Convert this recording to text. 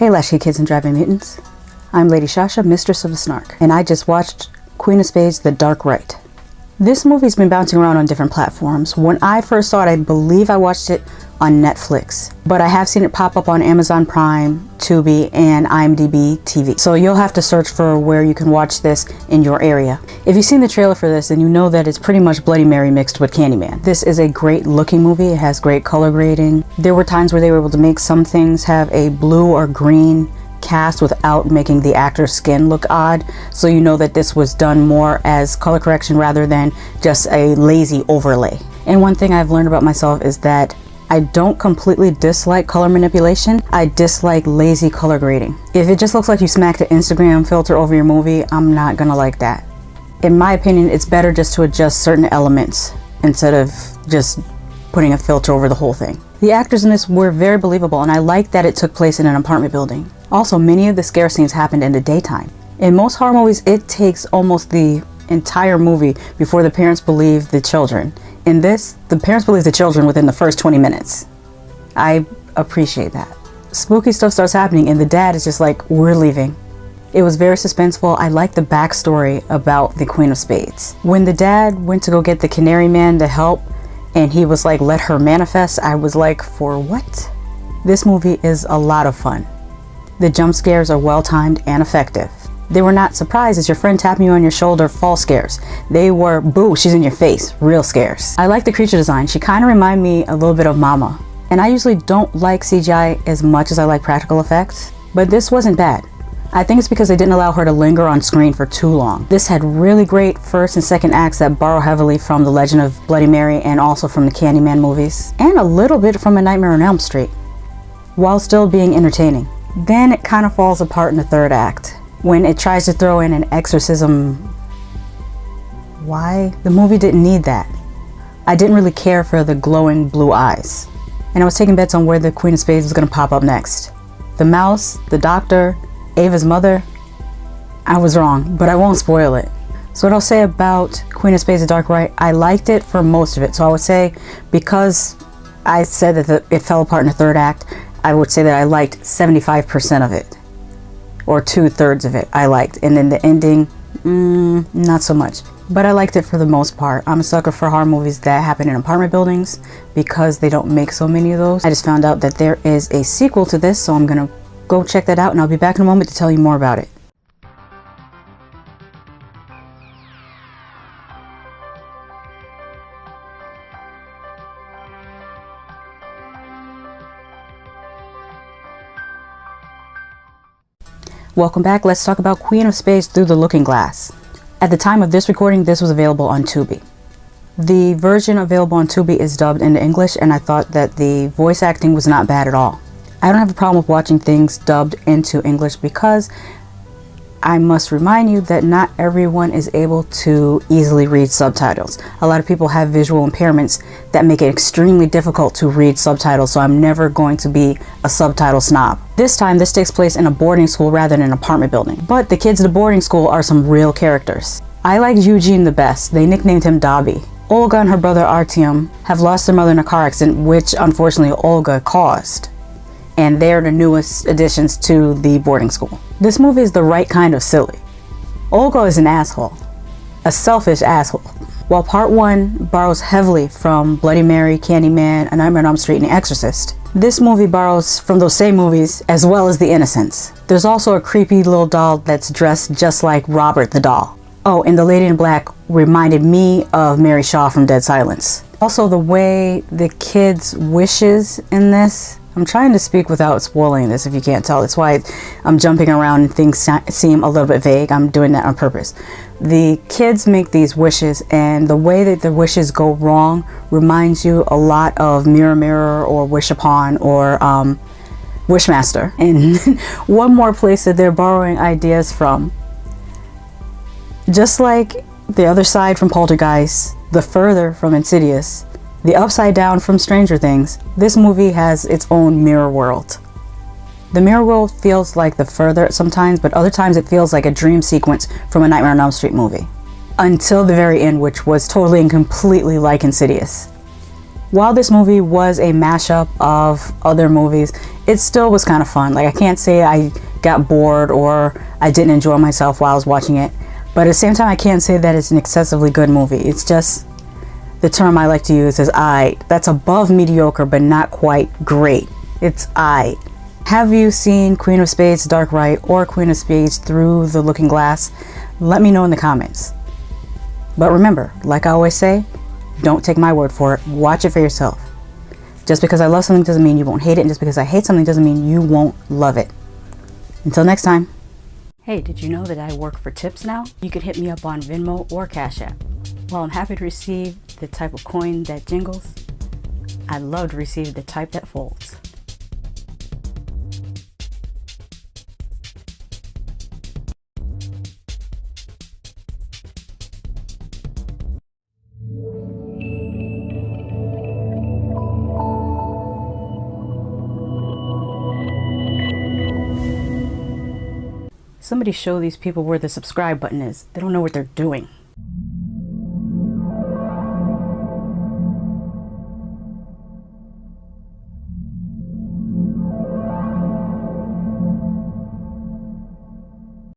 Hey Latchkey kids and driving mutants. I'm Lady Shasha, Mistress of the Snark, and I just watched Queen of Spades, The Dark Rite. This movie's been bouncing around on different platforms. When I first saw it, I believe I watched it on Netflix, but I have seen it pop up on Amazon Prime, Tubi, and IMDb TV. So you'll have to search for where you can watch this in your area. If you've seen the trailer for this, then you know that it's pretty much Bloody Mary mixed with Candyman. This is a great looking movie. It has great color grading. There were times where they were able to make some things have a blue or green cast without making the actor's skin look odd, so you know that this was done more as color correction rather than just a lazy overlay. And one thing I've learned about myself is that I don't completely dislike color manipulation. I dislike lazy color grading. If it just looks like you smacked an Instagram filter over your movie, I'm not gonna like that. In my opinion, it's better just to adjust certain elements instead of just putting a filter over the whole thing. The actors in this were very believable, and I like that it took place in an apartment building. Also, many of the scare scenes happened in the daytime. In most horror movies, it takes almost the entire movie before the parents believe the children. In this, the parents believe the children within the first 20 minutes. I appreciate that. Spooky stuff starts happening and the dad is just like, we're leaving. It was very suspenseful. I like the backstory about the Queen of Spades. When the dad went to go get the Canary Man to help and he was like, let her manifest, I was like, for what? This movie is a lot of fun. The jump scares are well timed and effective. They were not surprised as your friend tapping you on your shoulder, false scares. They were, boo, she's in your face, real scares. I like the creature design. She kind of reminded me a little bit of Mama. And I usually don't like CGI as much as I like practical effects, but this wasn't bad. I think it's because they didn't allow her to linger on screen for too long. This had really great first and second acts that borrow heavily from The Legend of Bloody Mary and also from the Candyman movies, and a little bit from A Nightmare on Elm Street, while still being entertaining. Then it kind of falls apart in the third act, when it tries to throw in an exorcism. Why? The movie didn't need that. I didn't really care for the glowing blue eyes. And I was taking bets on where the Queen of Spades was going to pop up next. The mouse, the doctor, Ava's mother. I was wrong, but I won't spoil it. So what I'll say about Queen of Spades, The Dark Rite, I liked it for most of it. So I would say, because I said that it fell apart in the third act, I would say that I liked 75% of it. Or 2/3 of it I liked, and then the ending, not so much. But I liked it for the most part. I'm a sucker for horror movies that happen in apartment buildings because they don't make so many of those. I just found out that there is a sequel to this, so I'm gonna go check that out, and I'll be back in a moment to tell you more about it. Welcome back. Let's talk about Queen of Spades Through the Looking Glass. At the time of this recording, this was available on Tubi. The version available on Tubi is dubbed into English, and I thought that the voice acting was not bad at all. I don't have a problem with watching things dubbed into English because I must remind you that not everyone is able to easily read subtitles. A lot of people have visual impairments that make it extremely difficult to read subtitles, so I'm never going to be a subtitle snob. This time, this takes place in a boarding school rather than an apartment building, but the kids at the boarding school are some real characters. I liked Eugene the best. They nicknamed him Dobby. Olga and her brother Artyom have lost their mother in a car accident, which unfortunately Olga caused. And they're the newest additions to the boarding school. This movie is the right kind of silly. Olga is an asshole, a selfish asshole. While part one borrows heavily from Bloody Mary, Candyman, A Nightmare on Elm Street, and The Exorcist, this movie borrows from those same movies as well as The Innocents. There's also a creepy little doll that's dressed just like Robert the doll. Oh, and the lady in black reminded me of Mary Shaw from Dead Silence. Also, the way the kids' wishes in this, I'm trying to speak without spoiling this if you can't tell. That's why I'm jumping around and things seem a little bit vague. I'm doing that on purpose. The kids make these wishes, and the way that the wishes go wrong reminds you a lot of Mirror Mirror or Wish Upon or Wishmaster. And one more place that they're borrowing ideas from. Just like the other side from Poltergeist, the further from Insidious, the upside down from Stranger Things, this movie has its own mirror world. The mirror world feels like the further sometimes, but other times it feels like a dream sequence from a Nightmare on Elm Street movie. Until the very end, which was totally and completely like Insidious. While this movie was a mashup of other movies, it still was kind of fun. Like, I can't say I got bored or I didn't enjoy myself while I was watching it, but at the same time I can't say that it's an excessively good movie. It's just, the term I like to use is aight. That's above mediocre but not quite great. It's aight. Have you seen Queen of Spades, Dark Rite, or Queen of Spades Through the Looking Glass? Let me know in the comments. But remember, like I always say, don't take my word for it. Watch it for yourself. Just because I love something doesn't mean you won't hate it, and just because I hate something doesn't mean you won't love it. Until next time. Hey, did you know that I work for tips now? You can hit me up on Venmo or Cash App. While I'm happy to receive the type of coin that jingles, I love to receive the type that folds. Somebody show these people where the subscribe button is. They don't know what they're doing.